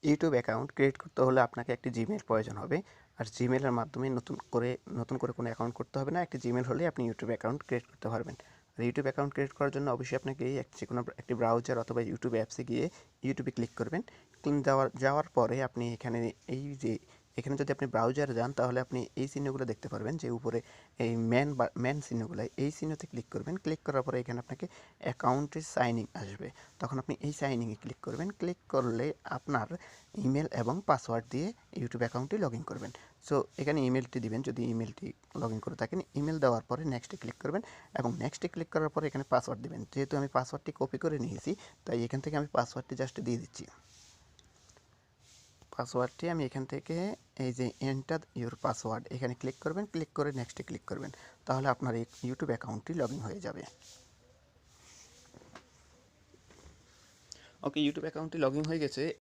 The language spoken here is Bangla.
ইউটিউব অ্যাকাউন্ট ক্রিয়েট করতে হলে আপনাকে একটি জিমেইল প্রয়োজন হবে। আর জিমেইলের মাধ্যমে নতুন করে কোনো অ্যাকাউন্ট করতে হবে না। একটি জিমেইল হলেই আপনি ইউটিউব অ্যাকাউন্ট ক্রিয়েট করতে পারবেন। আর ইউটিউব অ্যাকাউন্ট ক্রিয়েট করার জন্য অবশ্যই আপনাকে যেকোনো একটি ব্রাউজার অথবা ইউটিউব অ্যাপসে গিয়ে ইউটিউবে ক্লিক করবেন। যাওয়ার পরে আপনি এখানে যদি আপনি ব্রাউজারে যান তাহলে আপনি এই চিহ্নগুলো দেখতে পারবেন যে উপরে এই ম্যান চিহ্নগুলো, এই চিহ্নতে ক্লিক করবেন। ক্লিক করার পরে এখানে আপনাকে অ্যাকাউন্টের সাইন ইন আসবে। তখন আপনি এই সাইন ইনে ক্লিক করবেন। ক্লিক করলে আপনার ইমেল এবং পাসওয়ার্ড দিয়ে ইউটিউব অ্যাকাউন্টে লগ ইন করবেন। সো এখানে ইমেলটি দিবেন, যদি ইমেলটি লগ ইন করে থাকেন। ইমেল দেওয়ার পরে নেক্সটে ক্লিক করবেন এবং নেক্সটে ক্লিক করার পরে এখানে পাসওয়ার্ড দিবেন। যেহেতু আমি পাসওয়ার্ডটি কপি করে নিয়েছি তাই এখান থেকে আমি পাসওয়ার্ডটি জাস্ট দিয়ে দিচ্ছি। পাসওয়ার্ডটি আমি এখান থেকে এই যে এন্টার ইউর পাসওয়ার্ড এখানে ক্লিক করবেন। ক্লিক করে নেক্সটে ক্লিক করবেন। তাহলে আপনার এই ইউটিউব অ্যাকাউন্টটি লগ ইন হয়ে যাবে। ওকে, ইউটিউব অ্যাকাউন্টটি লগ ইন হয়ে গেছে।